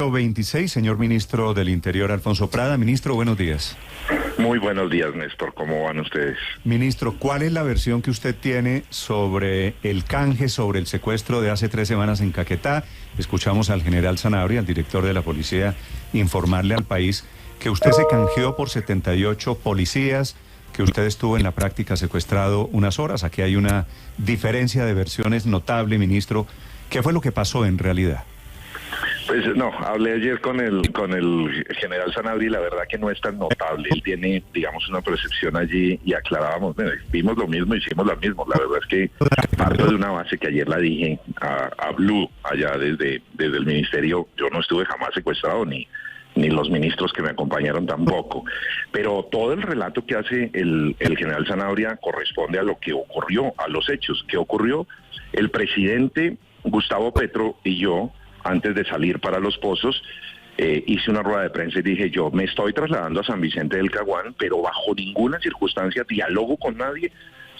26, señor ministro del Interior, Alfonso Prada. Ministro, buenos días. Muy buenos días, Néstor. ¿Cómo van ustedes? Ministro, ¿cuál es la versión que usted tiene sobre el canje, sobre el secuestro de hace 3 semanas en Caquetá? Escuchamos al general Sanabria, al director de la policía, informarle al país que usted se canjeó por 78 policías, que usted estuvo en la práctica secuestrado unas horas. Aquí hay una diferencia de versiones notable, ministro. ¿Qué fue lo que pasó en realidad? Pues no, hablé ayer con el general Sanabria y la verdad que no es tan notable. Él tiene, digamos, una percepción allí y aclarábamos, vimos lo mismo, hicimos lo mismo. La verdad es que parto de una base que ayer la dije a Blue, allá desde el ministerio. Yo no estuve jamás secuestrado, ni los ministros que me acompañaron tampoco. Pero todo el relato que hace el general Sanabria corresponde a lo que ocurrió, a los hechos. ¿Qué ocurrió? El presidente Gustavo Petro y yo, antes de salir para Los Pozos, hice una rueda de prensa y dije, yo me estoy trasladando a San Vicente del Caguán, pero bajo ninguna circunstancia dialogo con nadie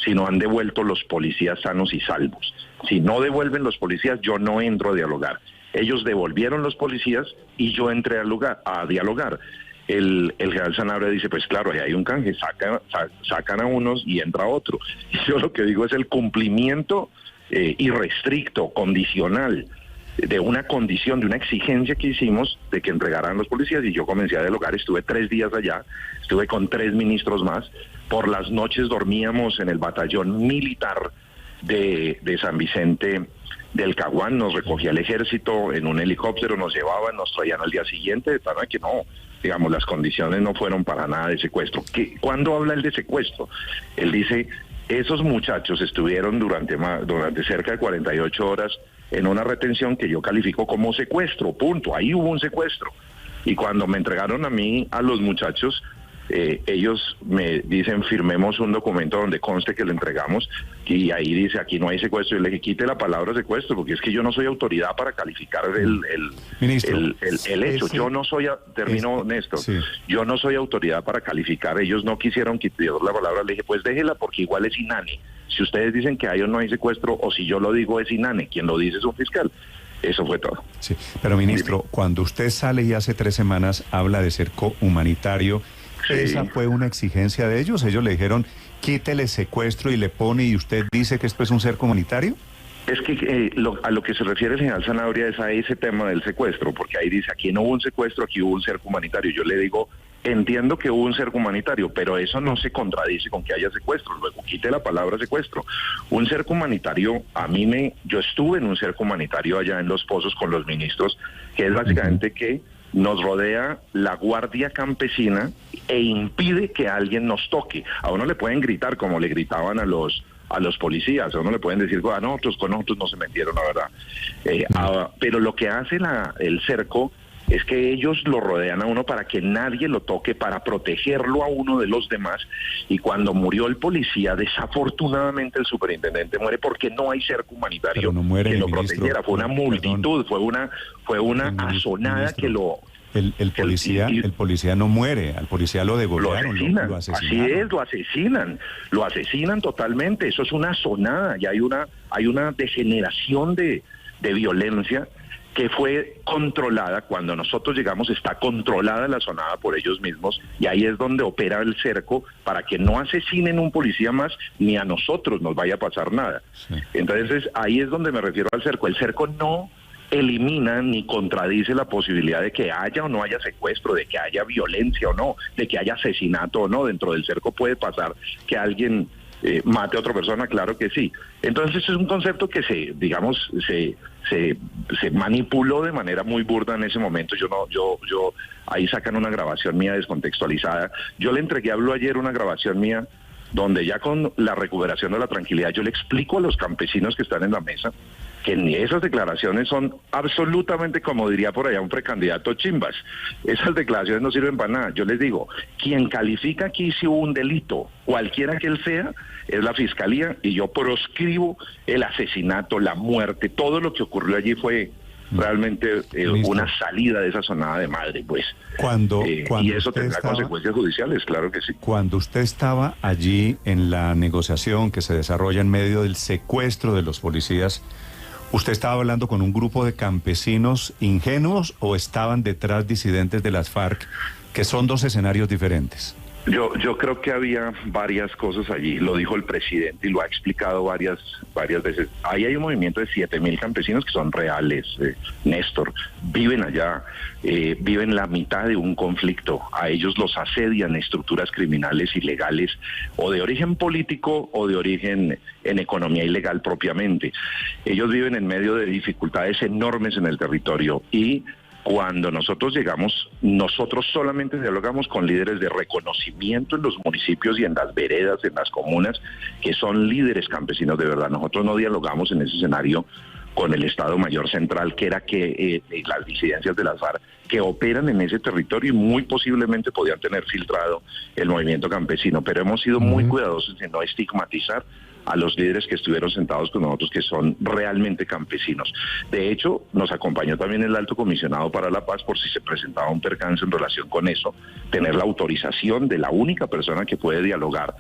si no han devuelto los policías sanos y salvos. Si no devuelven los policías, yo no entro a dialogar. Ellos devolvieron los policías y yo entré a dialogar. El general Sanabria dice, pues claro, ahí hay un canje, sacan a unos y entra otro. Y yo lo que digo es el cumplimiento irrestricto, condicional, de una condición, de una exigencia que hicimos de que entregaran los policías, y yo comencé a dialogar. Estuve 3 días allá, estuve con 3 ministros más. Por las noches dormíamos en el batallón militar de San Vicente del Caguán. Nos recogía el ejército en un helicóptero, nos llevaban, nos traían al día siguiente, de tal manera que no, digamos, las condiciones no fueron para nada de secuestro. ¿Cuándo habla él de secuestro? Él dice, esos muchachos estuvieron durante cerca de 48 horas en una retención que yo califico como secuestro, punto. Ahí hubo un secuestro. Y cuando me entregaron a mí, a los muchachos, ellos me dicen, firmemos un documento donde conste que le entregamos, y ahí dice, aquí no hay secuestro. Y le dije, quite la palabra secuestro, porque es que yo no soy autoridad para calificar el hecho. Yo no soy, Néstor, sí. Yo no soy autoridad para calificar. Ellos no quisieron quitar la palabra. Le dije, pues déjela, porque igual es inane. Si ustedes dicen que hay o no hay secuestro, o si yo lo digo, es inane. Quien lo dice es un fiscal. Eso fue todo. Sí, pero ministro, cuando usted sale y hace 3 semanas habla de cerco humanitario, sí. ¿Esa fue una exigencia de ellos? Ellos le dijeron, quítele secuestro y le pone, y usted dice que esto es un cerco humanitario. Es que a lo que se refiere el general Sanabria es a ese tema del secuestro, porque ahí dice, aquí no hubo un secuestro, aquí hubo un cerco humanitario. Yo le digo, entiendo que hubo un cerco humanitario, pero eso no se contradice con que haya secuestro. Luego quite la palabra secuestro. Un cerco humanitario, yo estuve en un cerco humanitario allá en Los Pozos con los ministros, que es básicamente que nos rodea la guardia campesina e impide que alguien nos toque. A uno le pueden gritar como le gritaban a los policías, a uno le pueden decir, con nosotros no se metieron, la verdad. Pero lo que hace el cerco es que ellos lo rodean a uno para que nadie lo toque, para protegerlo a uno de los demás. Y cuando murió el policía, desafortunadamente el superintendente muere porque no hay cerco humanitario que lo protegiera. Fue una multitud, fue una asonada que lo... El policía no muere, al policía lo degollaron, lo asesinaron. Así es, lo asesinan totalmente. Eso es una asonada, y hay una degeneración de violencia que fue controlada. Cuando nosotros llegamos está controlada la asonada por ellos mismos, y ahí es donde opera el cerco para que no asesinen un policía más, ni a nosotros nos vaya a pasar nada. Sí. Entonces ahí es donde me refiero al cerco. El cerco no elimina ni contradice la posibilidad de que haya o no haya secuestro, de que haya violencia o no, de que haya asesinato o no. Dentro del cerco puede pasar que alguien mate a otra persona, claro que sí. Entonces es un concepto que se manipuló de manera muy burda en ese momento. Yo ahí sacan una grabación mía descontextualizada. Yo le entregué a Blue ayer una grabación mía donde ya con la recuperación de la tranquilidad yo le explico a los campesinos que están en la mesa que esas declaraciones son absolutamente, como diría por allá un precandidato, chimbas. Esas declaraciones no sirven para nada. Yo les digo, quien califica aquí si hubo un delito, cualquiera que él sea, es la fiscalía, y yo proscribo el asesinato, la muerte. Todo lo que ocurrió allí fue realmente una salida de esa sonada de madre, pues. Y eso tendrá consecuencias judiciales, claro que sí. Cuando usted estaba allí en la negociación que se desarrolla en medio del secuestro de los policías, ¿Usted estaba hablando con un grupo de campesinos ingenuos o estaban detrás disidentes de las FARC, que son dos escenarios diferentes? Yo creo que había varias cosas allí, lo dijo el presidente y lo ha explicado varias veces. Ahí hay un movimiento de 7.000 campesinos que son reales, Néstor, viven allá, viven la mitad de un conflicto, a ellos los asedian estructuras criminales ilegales o de origen político o de origen en economía ilegal propiamente. Ellos viven en medio de dificultades enormes en el territorio y cuando nosotros llegamos, nosotros solamente dialogamos con líderes de reconocimiento en los municipios y en las veredas, en las comunas, que son líderes campesinos de verdad. Nosotros no dialogamos en ese escenario con el Estado Mayor Central, que era las disidencias de las FARC que operan en ese territorio y muy posiblemente podían tener filtrado el movimiento campesino. Pero hemos sido muy cuidadosos en no estigmatizar a los líderes que estuvieron sentados con nosotros, que son realmente campesinos. De hecho, nos acompañó también el Alto Comisionado para la Paz por si se presentaba un percance en relación con eso, tener la autorización de la única persona que puede dialogar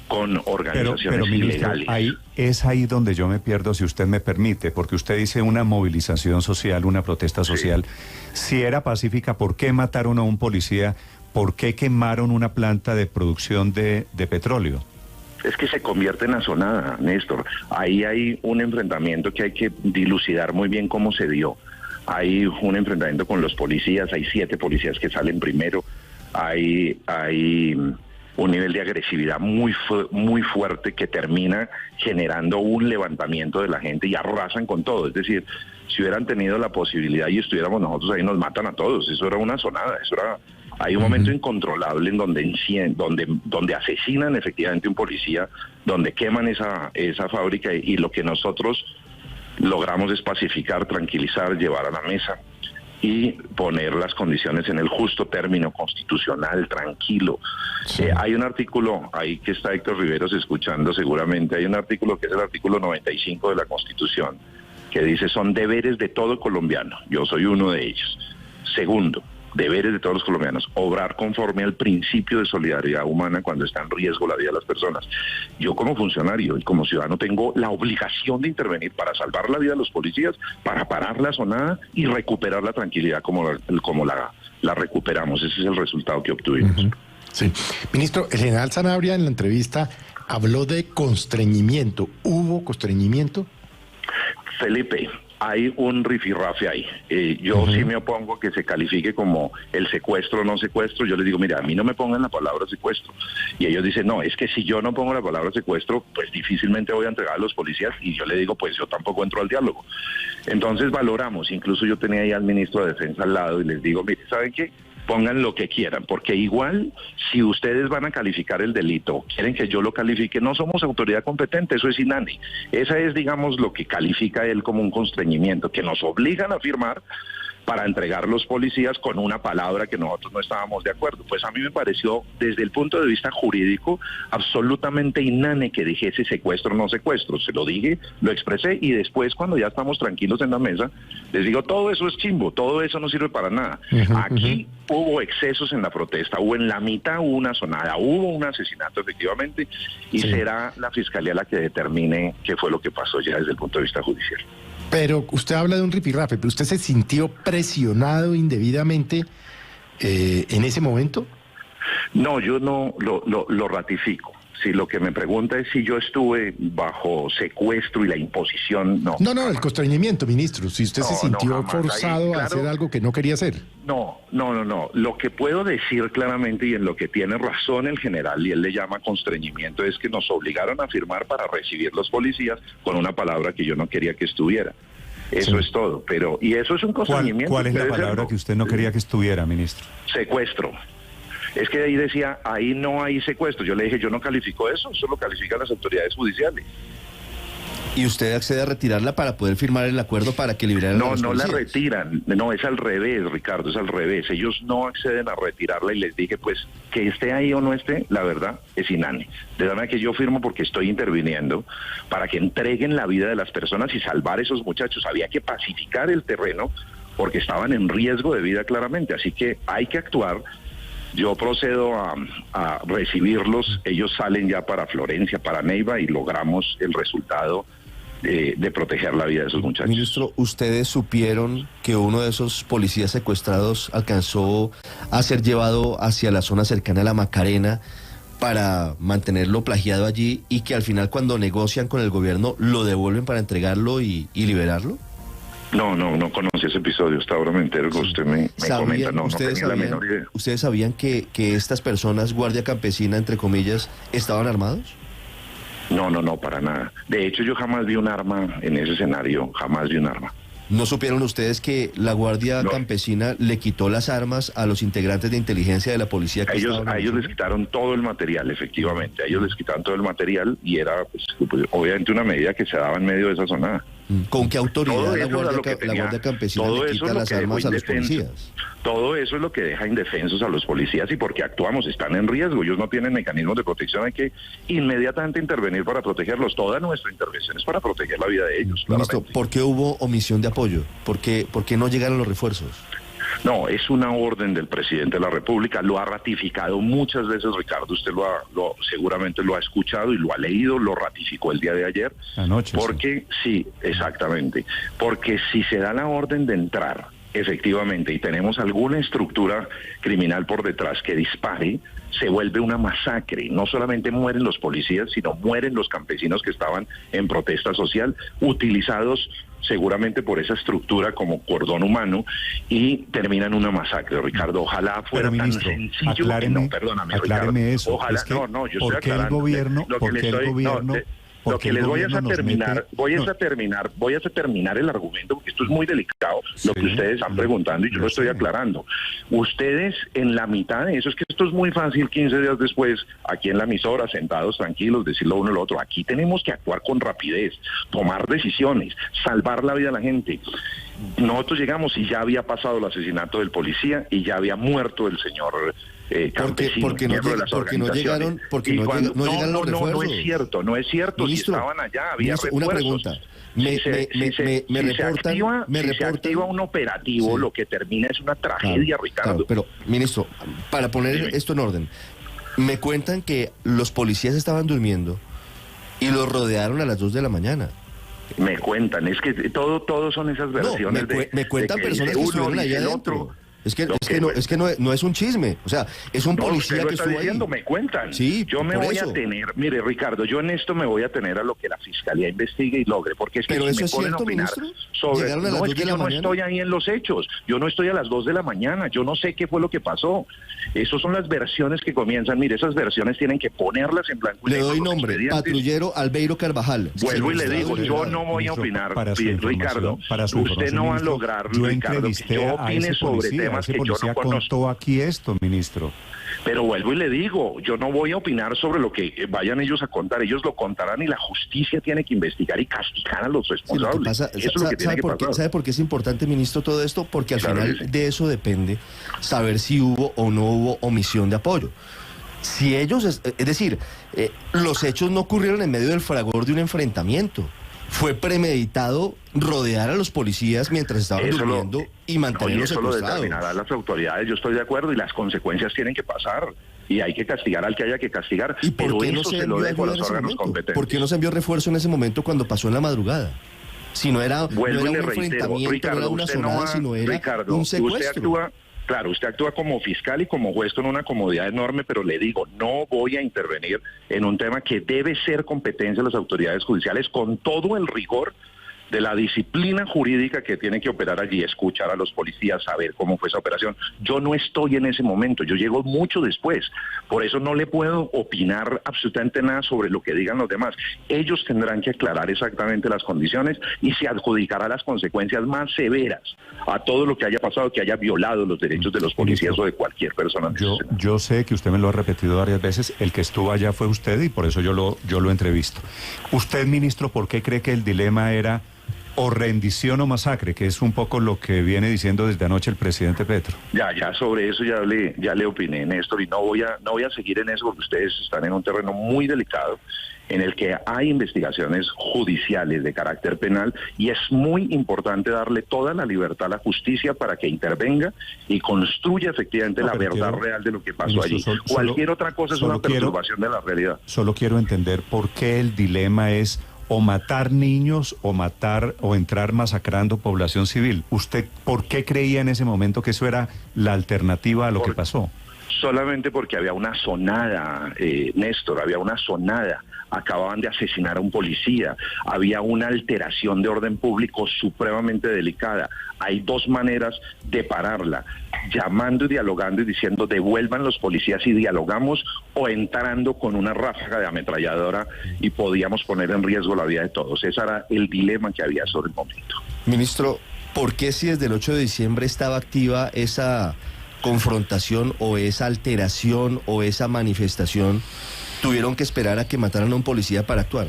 con organizaciones ministro, ilegales. Es ahí donde yo me pierdo, si usted me permite, porque usted dice una movilización social, una protesta social. Sí. Si era pacífica, ¿por qué mataron a un policía? ¿Por qué quemaron una planta de producción de petróleo? Es que se convierte en azonada, Néstor. Ahí hay un enfrentamiento que hay que dilucidar muy bien cómo se dio. Hay un enfrentamiento con los policías, hay 7 policías que salen primero, hay un nivel de agresividad muy fuerte que termina generando un levantamiento de la gente y arrasan con todo. Es decir, si hubieran tenido la posibilidad y estuviéramos nosotros ahí, nos matan a todos. Eso era una azonada, hay un momento incontrolable en donde asesinan efectivamente un policía, donde queman esa fábrica y lo que nosotros logramos es pacificar, tranquilizar, llevar a la mesa y poner las condiciones en el justo término constitucional, tranquilo. Sí. Hay un artículo, ahí que está Héctor Riveros escuchando seguramente, hay un artículo que es el artículo 95 de la Constitución, que dice son deberes de todo colombiano, yo soy uno de ellos. Segundo, deberes de todos los colombianos, obrar conforme al principio de solidaridad humana cuando está en riesgo la vida de las personas. Yo como funcionario y como ciudadano tengo la obligación de intervenir para salvar la vida de los policías, para parar la azonada y recuperar la tranquilidad como la recuperamos. Ese es el resultado que obtuvimos. Sí. Ministro, el general Sanabria en la entrevista habló de constreñimiento. ¿Hubo constreñimiento? Felipe, hay un rifirrafe ahí. Yo sí me opongo que se califique como el secuestro o no secuestro. Yo les digo, mira, a mí no me pongan la palabra secuestro. Y ellos dicen, no, es que si yo no pongo la palabra secuestro, pues difícilmente voy a entregar a los policías. Y yo le digo, pues yo tampoco entro al diálogo. Entonces valoramos. Incluso yo tenía ahí al ministro de Defensa al lado y les digo, mire, ¿saben qué? Pongan lo que quieran, porque igual si ustedes van a calificar el delito, quieren que yo lo califique, no somos autoridad competente, eso es INANI. Esa es, digamos, lo que califica él como un constreñimiento, que nos obligan a firmar para entregar los policías con una palabra que nosotros no estábamos de acuerdo. Pues a mí me pareció, desde el punto de vista jurídico, absolutamente inane que dijese secuestro o no secuestro. Se lo dije, lo expresé y después, cuando ya estamos tranquilos en la mesa, les digo, todo eso es chimbo, todo eso no sirve para nada. Aquí hubo excesos en la protesta, hubo en la mitad una azonada, hubo un asesinato efectivamente y será la Fiscalía la que determine qué fue lo que pasó ya desde el punto de vista judicial. Pero usted habla de un rifirrafe, pero ¿usted se sintió presionado indebidamente en ese momento? No, yo no lo ratifico. Si lo que me pregunta es si yo estuve bajo secuestro y la imposición, no. No, el constreñimiento, ministro. Si usted se sintió forzado a hacer algo que no quería hacer. No. Lo que puedo decir claramente y en lo que tiene razón el general, y él le llama constreñimiento, es que nos obligaron a firmar para recibir los policías con una palabra que yo no quería que estuviera. Eso es todo. Y eso es un constreñimiento. ¿Cuál es la palabra que usted no quería que estuviera, ministro? Secuestro. Es que ahí decía, ahí no hay secuestro. Yo le dije, yo no califico eso lo califican las autoridades judiciales. ¿Y usted accede a retirarla para poder firmar el acuerdo para que liberaran a los policías? No la retiran, no, es al revés, Ricardo, es al revés. Ellos no acceden a retirarla y les dije, pues, que esté ahí o no esté, la verdad, es inane. De verdad que yo firmo porque estoy interviniendo para que entreguen la vida de las personas y salvar a esos muchachos. Había que pacificar el terreno porque estaban en riesgo de vida claramente, así que hay que actuar. Yo procedo a recibirlos, ellos salen ya para Florencia, para Neiva y logramos el resultado de proteger la vida de esos muchachos. Ministro, ¿ustedes supieron que uno de esos policías secuestrados alcanzó a ser llevado hacia la zona cercana a la Macarena para mantenerlo plagiado allí y que al final cuando negocian con el gobierno lo devuelven para entregarlo y liberarlo? No conocí ese episodio, hasta ahora me entero que usted me comenta, no tenía la menor idea. ¿Ustedes sabían que estas personas, guardia campesina, entre comillas, estaban armados? No, para nada. De hecho, yo jamás vi un arma en ese escenario, jamás vi un arma. ¿No supieron ustedes que la guardia campesina le quitó las armas a los integrantes de inteligencia de la policía? A ellos les quitaron todo el material, efectivamente. A ellos les quitaron todo el material y era, pues, obviamente, una medida que se daba en medio de esa zona. ¿Con qué autoridad la guardia campesina le quita las armas a los policías? Todo eso es lo que deja indefensos a los policías y porque actuamos, están en riesgo, ellos no tienen mecanismos de protección, hay que inmediatamente intervenir para protegerlos. Toda nuestra intervención es para proteger la vida de ellos. Ministro, ¿por qué hubo omisión de apoyo? ¿Por qué no llegaron los refuerzos? No, es una orden del presidente de la República, lo ha ratificado muchas veces, Ricardo, usted seguramente lo ha escuchado y lo ha leído, lo ratificó el día de ayer. Anoche. Porque sí, exactamente, porque si se da la orden de entrar, efectivamente, y tenemos alguna estructura criminal por detrás que dispare, se vuelve una masacre. No solamente mueren los policías, sino mueren los campesinos que estaban en protesta social, utilizados seguramente por esa estructura como cordón humano, y termina en una masacre, Ricardo. Ojalá fuera tan sencillo. Acláreme, perdóname, Ricardo. Eso. Ojalá, es que, yo estoy aclarando. Lo que les voy a terminar, voy a terminar el argumento, porque esto es muy delicado, lo que ustedes están preguntando, y yo lo estoy aclarando. Ustedes, en la mitad de eso, es que esto es muy fácil 15 días después, aquí en la emisora, sentados tranquilos, decirlo uno lo otro. Aquí tenemos que actuar con rapidez, tomar decisiones, salvar la vida de la gente. Nosotros llegamos y ya había pasado el asesinato del policía y ya había muerto el señor campesino, porque no llegaron los refuerzos. No es cierto, Ministro, si estaban allá, había refuerzos. Una pregunta. Se activa un operativo, lo que termina es una tragedia, Ricardo. Claro, pero, ministro, para poner esto en orden, me cuentan que los policías estaban durmiendo y los rodearon a las 2 de la mañana. Me cuentan, es que todo son esas versiones. Me cuentan de que personas que estuvieron allá adentro. Es que no es un chisme, o sea, es un policía que estuvo diciendo, ahí. Me cuentan. Sí, yo me voy a tener, mire, Ricardo, yo en esto me voy a tener a lo que la fiscalía investigue y logre, porque es que pero si eso me es ponen cierto, a opinar ministro, sobre, llegaron a las 2 de la yo mañana. No estoy ahí en los hechos, yo no estoy a las 2 de la mañana, yo no sé qué fue lo que pasó. Esas son las versiones que comienzan, mire, esas versiones tienen que ponerlas en blanco y negro. Le doy negro, nombre, patrullero Albeiro Carvajal. Vuelvo y le digo, yo no voy a opinar, Ricardo, usted no va a lograr, Ricardo, que yo opine sobre temas que yo no conozco. Contó aquí esto, ministro. Pero vuelvo y le digo, yo no voy a opinar sobre lo que vayan ellos a contar, ellos lo contarán y la justicia tiene que investigar y castigar a los responsables. ¿Sabe por qué es importante, ministro, todo esto? Porque al final de eso depende saber si hubo o no hubo omisión de apoyo. Si ellos, es decir, los hechos no ocurrieron en medio del fragor de un enfrentamiento. Fue premeditado rodear a los policías mientras estaban durmiendo y mantenerlos secuestrados. Eso lo determinarán las autoridades, yo estoy de acuerdo, y las consecuencias tienen que pasar. Y hay que castigar al que haya que castigar. ¿Y por qué no se envió ayuda en ese momento? ¿Por qué no se envió refuerzo en ese momento cuando pasó en la madrugada? Si no era, un enfrentamiento, Ricardo, no era una sonada, sino era un secuestro. Usted actúa como fiscal y como juez con una comodidad enorme, pero le digo, no voy a intervenir en un tema que debe ser competencia de las autoridades judiciales con todo el rigor de la disciplina jurídica que tiene que operar allí, escuchar a los policías, saber cómo fue esa operación. Yo no estoy en ese momento, yo llego mucho después, por eso no le puedo opinar absolutamente nada sobre lo que digan los demás. Ellos tendrán que aclarar exactamente las condiciones y se adjudicará las consecuencias más severas a todo lo que haya pasado, que haya violado los derechos de los policías o de cualquier persona. Yo sé que usted me lo ha repetido varias veces, el que estuvo allá fue usted y por eso yo lo entrevisto. Usted, ministro, ¿por qué cree que el dilema era o rendición o masacre, que es un poco lo que viene diciendo desde anoche el presidente Petro? Ya sobre eso ya le opiné, Néstor, y no voy a seguir en eso porque ustedes están en un terreno muy delicado en el que hay investigaciones judiciales de carácter penal y es muy importante darle toda la libertad a la justicia para que intervenga y construya efectivamente la verdad real de lo que pasó allí. Cualquier otra cosa es una perturbación de la realidad. Solo quiero entender por qué el dilema es o matar niños o matar o entrar masacrando población civil. ¿Usted por qué creía en ese momento que eso era la alternativa a lo que pasó? Solamente porque había una sonada, Néstor, había una sonada. Acababan de asesinar a un policía, había una alteración de orden público supremamente delicada. Hay dos maneras de pararla: llamando y dialogando y diciendo devuelvan los policías y dialogamos, o entrando con una ráfaga de ametralladora y podíamos poner en riesgo la vida de todos. Ese era el dilema que había sobre el momento. Ministro, ¿por qué si desde el 8 de diciembre estaba activa esa confrontación o esa alteración o esa manifestación, tuvieron que esperar a que mataran a un policía para actuar?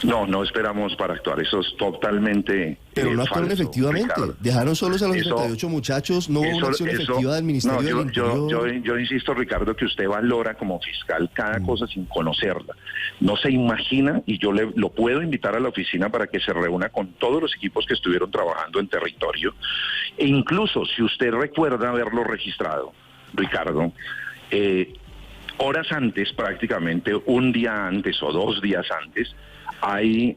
No esperamos para actuar, eso es totalmente Pero no actuaron falso, efectivamente, Ricardo. Dejaron solos a los 38 muchachos, no hubo una acción efectiva del Ministerio del Interior. Yo insisto, Ricardo, que usted valora como fiscal cada cosa sin conocerla. No se imagina, y yo lo puedo invitar a la oficina para que se reúna con todos los equipos que estuvieron trabajando en territorio, e incluso si usted recuerda haberlo registrado, Ricardo, horas antes, prácticamente un día antes o 2 días antes, hay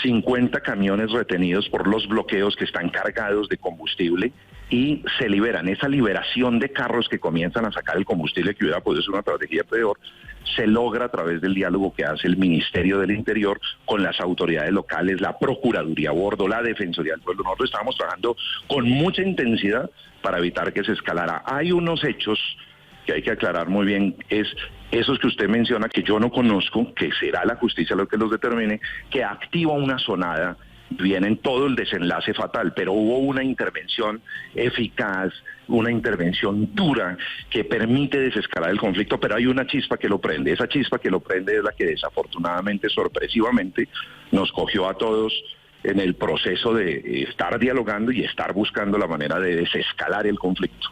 50 camiones retenidos por los bloqueos que están cargados de combustible y se liberan. Esa liberación de carros que comienzan a sacar el combustible, que hubiera podido ser una estrategia peor, se logra a través del diálogo que hace el Ministerio del Interior con las autoridades locales, la Procuraduría a bordo, la Defensoría del Pueblo. Nosotros estábamos trabajando con mucha intensidad para evitar que se escalara. Hay unos hechos que hay que aclarar muy bien, es esos que usted menciona, que yo no conozco, que será la justicia lo que los determine, que activa una sonada, viene en todo el desenlace fatal, pero hubo una intervención eficaz, una intervención dura que permite desescalar el conflicto, pero hay una chispa que lo prende. Esa chispa que lo prende es la que desafortunadamente, sorpresivamente, nos cogió a todos en el proceso de estar dialogando y estar buscando la manera de desescalar el conflicto.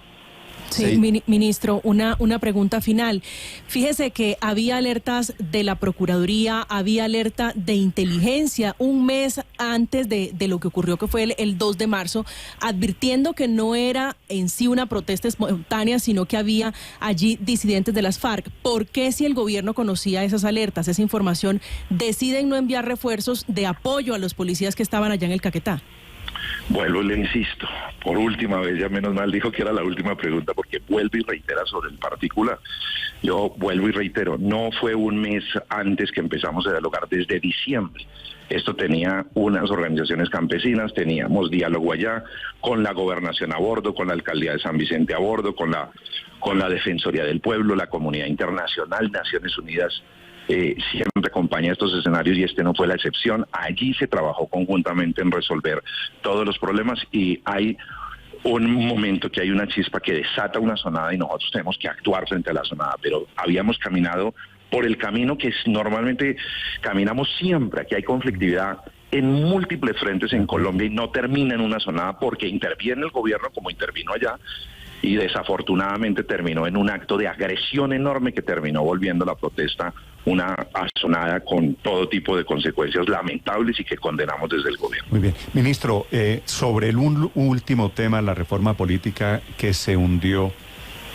Sí, ministro, una pregunta final. Fíjese que había alertas de la Procuraduría, había alerta de inteligencia un mes antes de lo que ocurrió, que fue el 2 de marzo, advirtiendo que no era en sí una protesta espontánea, sino que había allí disidentes de las FARC. ¿Por qué, si el gobierno conocía esas alertas, esa información, deciden no enviar refuerzos de apoyo a los policías que estaban allá en el Caquetá? Vuelvo y le insisto, por última vez, ya menos mal dijo que era la última pregunta, porque vuelve y reitera sobre el particular. Yo vuelvo y reitero, no fue un mes antes que empezamos a dialogar, desde diciembre. Esto tenía unas organizaciones campesinas, teníamos diálogo allá, con la gobernación a bordo, con la alcaldía de San Vicente a bordo, con la Defensoría del Pueblo, la comunidad internacional, Naciones Unidas, siempre acompaña estos escenarios y este no fue la excepción. Allí se trabajó conjuntamente en resolver todos los problemas y hay un momento que hay una chispa que desata una sonada y nosotros tenemos que actuar frente a la sonada, pero habíamos caminado por el camino que normalmente caminamos siempre. Aquí hay conflictividad en múltiples frentes en Colombia y no termina en una sonada porque interviene el gobierno como intervino allá, y desafortunadamente terminó en un acto de agresión enorme que terminó volviendo la protesta una asonada con todo tipo de consecuencias lamentables y que condenamos desde el gobierno. Muy bien. Ministro, sobre el último tema, la reforma política que se hundió,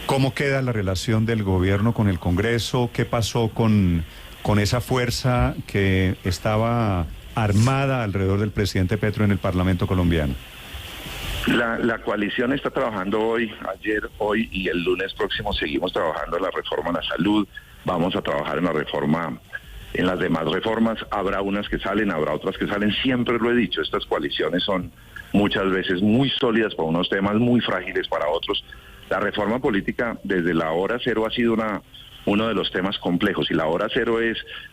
¿cómo queda la relación del gobierno con el Congreso? ¿Qué pasó con esa fuerza que estaba armada alrededor del presidente Petro en el Parlamento colombiano? La coalición está trabajando hoy y el lunes próximo seguimos trabajando en la reforma a la salud. Vamos a trabajar en las demás reformas. Habrá unas que salen, habrá otras que salen. Siempre lo he dicho, estas coaliciones son muchas veces muy sólidas para unos temas, muy frágiles para otros. La reforma política desde la hora cero ha sido uno de los temas complejos, y la hora cero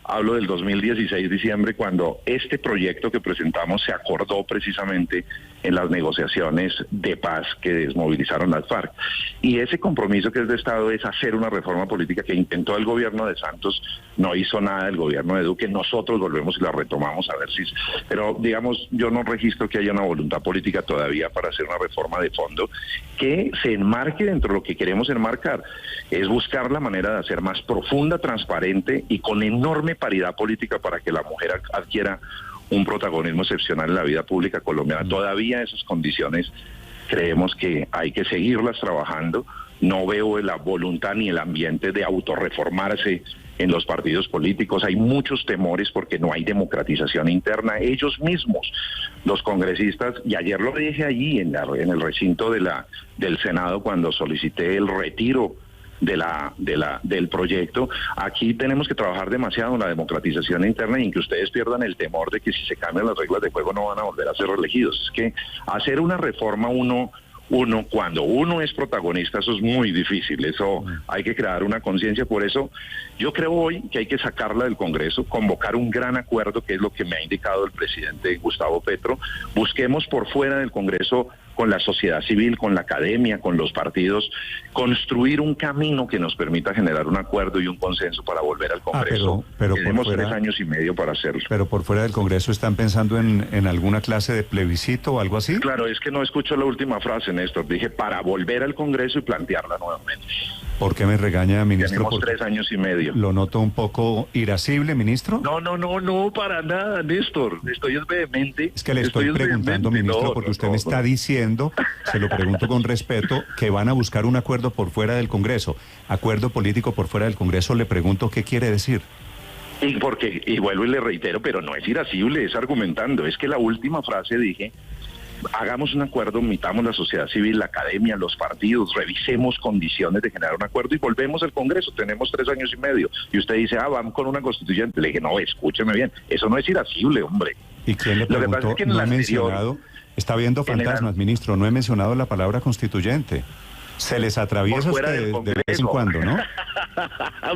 hablo del 2016, diciembre, cuando este proyecto que presentamos se acordó precisamente en las negociaciones de paz que desmovilizaron las FARC. Y ese compromiso que es de Estado es hacer una reforma política que intentó el gobierno de Santos, no hizo nada el gobierno de Duque, nosotros volvemos y la retomamos a ver si... Pero digamos, yo no registro que haya una voluntad política todavía para hacer una reforma de fondo que se enmarque dentro de lo que queremos enmarcar. Es buscar la manera de hacer más profunda, transparente y con enorme paridad política para que la mujer adquiera un protagonismo excepcional en la vida pública colombiana. Todavía esas condiciones creemos que hay que seguirlas trabajando no veo la voluntad ni el ambiente de autorreformarse en los partidos políticos. Hay muchos temores porque no hay democratización interna. Ellos mismos, los congresistas, y ayer lo dije allí en el recinto del Senado cuando solicité el retiro del proyecto, aquí tenemos que trabajar demasiado en la democratización interna y en que ustedes pierdan el temor de que si se cambian las reglas de juego no van a volver a ser reelegidos. Es que hacer una reforma cuando uno es protagonista, eso es muy difícil, eso hay que crear una conciencia. Por eso yo creo hoy que hay que sacarla del Congreso, convocar un gran acuerdo, que es lo que me ha indicado el presidente Gustavo Petro. Busquemos por fuera del Congreso, con la sociedad civil, con la academia, con los partidos, construir un camino que nos permita generar un acuerdo y un consenso para volver al Congreso. Pero tenemos 3 años y medio para hacerlo. Pero por fuera del Congreso, ¿están pensando en alguna clase de plebiscito o algo así? Claro, es que no escucho la última frase, Néstor. Dije para volver al Congreso y plantearla nuevamente. ¿Por qué me regaña, ministro? Tenemos 3 años y medio. ¿Lo noto un poco irascible, ministro? No, para nada, Néstor. Estoy vehemente. Es que le estoy preguntando, ministro, porque usted me está diciendo, se lo pregunto con respeto, que van a buscar un acuerdo por fuera del Congreso. Acuerdo político por fuera del Congreso, le pregunto qué quiere decir. Y vuelvo y le reitero, pero no es irascible, es argumentando. Es que la última frase dije: hagamos un acuerdo, mitamos la sociedad civil, la academia, los partidos, revisemos condiciones de generar un acuerdo y volvemos al Congreso. Tenemos 3 años y medio. Y usted dice, vamos con una constituyente. Le dije, no, escúcheme bien, eso no es irascible, hombre. ¿Y quién le preguntó? Lo que pasa es que no he mencionado, está viendo fantasmas, ministro, no he mencionado la palabra constituyente. Se les atraviesa usted de vez en cuando, ¿no?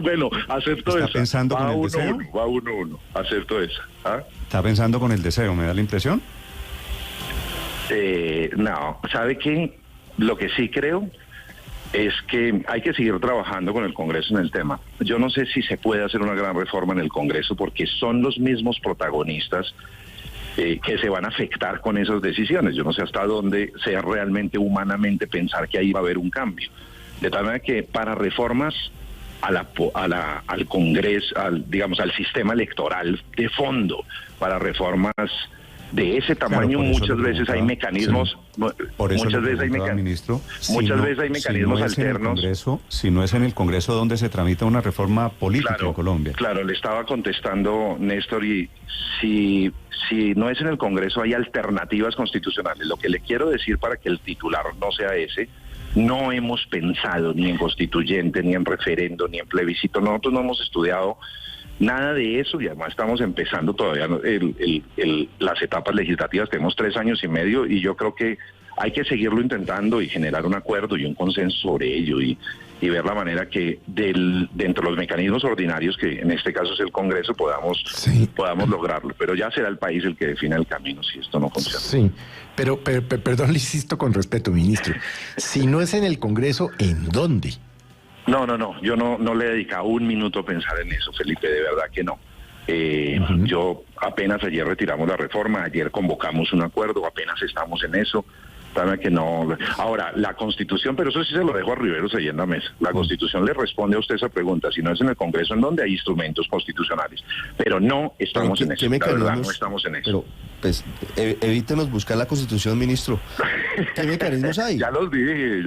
Bueno, acepto eso. ¿Está pensando con el deseo? Va uno. Acepto eso. ¿Ah? ¿Está pensando con el deseo, me da la impresión? No, ¿sabe qué? Lo que sí creo es que hay que seguir trabajando con el Congreso en el tema. Yo no sé si se puede hacer una gran reforma en el Congreso porque son los mismos protagonistas que se van a afectar con esas decisiones. Yo no sé hasta dónde sea realmente humanamente pensar que ahí va a haber un cambio. De tal manera que para reformas al Congreso, al sistema electoral de fondo, para reformas de ese tamaño, muchas veces hay mecanismos, muchas veces hay mecanismos alternos. Si no es en el Congreso donde se tramita una reforma política en Colombia. Claro, le estaba contestando, Néstor, y si no es en el Congreso hay alternativas constitucionales. Lo que le quiero decir para que el titular no sea ese: no hemos pensado ni en constituyente, ni en referendo, ni en plebiscito. Nosotros no hemos estudiado nada de eso y además estamos empezando todavía las etapas legislativas. Tenemos 3 años y medio y yo creo que hay que seguirlo intentando y generar un acuerdo y un consenso sobre ello y ver la manera que dentro de los mecanismos ordinarios, que en este caso es el Congreso, podamos lograrlo. Pero ya será el país el que defina el camino si esto no funciona. Sí, pero perdón, le insisto con respeto, ministro. Si no es en el Congreso, ¿en dónde? No, yo no le he dedicado un minuto a pensar en eso, Felipe, de verdad que no. Yo apenas ayer retiramos la reforma, ayer convocamos un acuerdo, apenas estamos en eso. Que no. Ahora, la Constitución, pero eso sí se lo dejo a Riveros ahí en la mesa. La Constitución le responde a usted esa pregunta. Si no es en el Congreso, en donde hay instrumentos constitucionales. Pero no estamos en eso. La verdad, no estamos en eso. Pero, pues, evítenos buscar la Constitución, ministro. ¿Qué mecanismos hay? Ya los dije.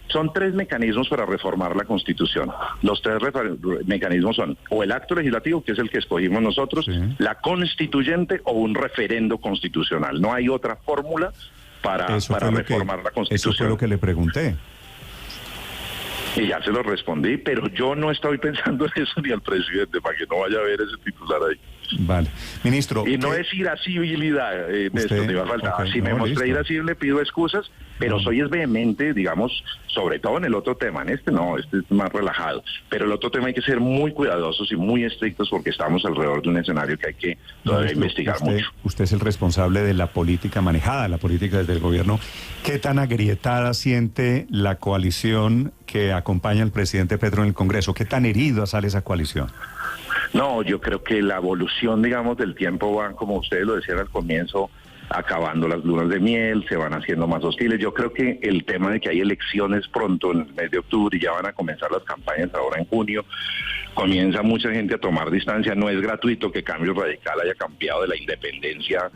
Son 3 mecanismos para reformar la Constitución. Los 3 mecanismos son o el acto legislativo, que es el que escogimos nosotros, la constituyente o un referendo constitucional. No hay otra fórmula para reformar la Constitución. Eso fue lo que le pregunté. Y ya se lo respondí, pero yo no estoy pensando en eso ni al presidente, para que no vaya a ver ese titular ahí. Vale. Ministro. Y no es irascibilidad, Néstor, te iba a faltar. Si me mostré irascible, pido excusas, pero soy vehemente, digamos, sobre todo en el otro tema. En este no, este es más relajado. Pero el otro tema hay que ser muy cuidadosos y muy estrictos porque estamos alrededor de un escenario que hay que todavía investigar mucho. Usted es el responsable de la política manejada, la política desde el gobierno. ¿Qué tan agrietada siente la coalición que acompaña al presidente Petro en el Congreso? ¿Qué tan herida sale esa coalición? No, yo creo que la evolución, digamos, del tiempo va, como ustedes lo decían al comienzo, acabando las lunas de miel, se van haciendo más hostiles. Yo creo que el tema de que hay elecciones pronto en el mes de octubre y ya van a comenzar las campañas ahora en junio, comienza mucha gente a tomar distancia. No es gratuito que Cambio Radical haya cambiado de la independencia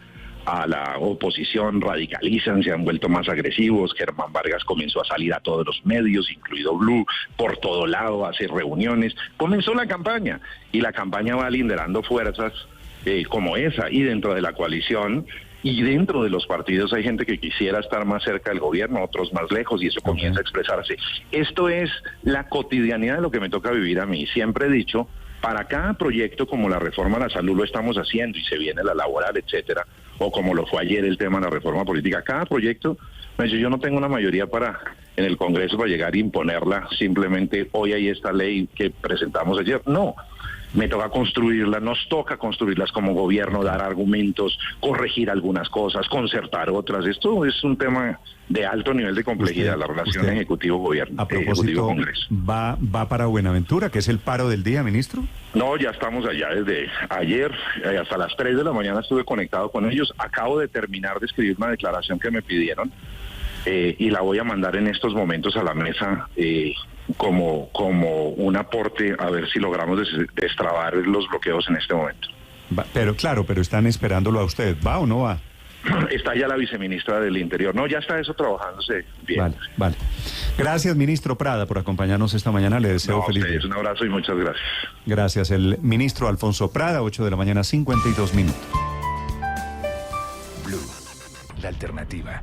a la oposición, radicalizan, se han vuelto más agresivos. Germán Vargas comenzó a salir a todos los medios, incluido Blue, por todo lado, a hacer reuniones. Comenzó la campaña y la campaña va liderando fuerzas como esa, y dentro de la coalición y dentro de los partidos hay gente que quisiera estar más cerca del gobierno, otros más lejos, y eso comienza a expresarse. Esto es la cotidianidad de lo que me toca vivir a mí. Siempre he dicho, para cada proyecto como la reforma a la salud lo estamos haciendo y se viene la laboral, etcétera, o como lo fue ayer el tema de la reforma política, cada proyecto, yo no tengo una mayoría en el Congreso para llegar a imponerla, simplemente hoy hay esta ley que presentamos ayer, no. Me toca construirla, nos toca construirlas como gobierno, dar argumentos, corregir algunas cosas, concertar otras. Esto es un tema de alto nivel de complejidad, la relación Ejecutivo-Gobierno, a propósito, Ejecutivo-Congreso. ¿Va para Buenaventura, que es el paro del día, ministro? No, ya estamos allá desde ayer, hasta las 3 de la mañana estuve conectado con ellos. Acabo de terminar de escribir una declaración que me pidieron y la voy a mandar en estos momentos a la mesa como un aporte a ver si logramos destrabar los bloqueos en este momento. Pero están esperándolo a usted. ¿Va o no va? Está ya la viceministra del Interior. No, ya está eso trabajándose bien. Vale. Gracias, ministro Prada, por acompañarnos esta mañana. Le deseo feliz día. Un abrazo y muchas gracias. Gracias. El ministro Alfonso Prada, 8 de la mañana, 52 minutos. Blue, la alternativa.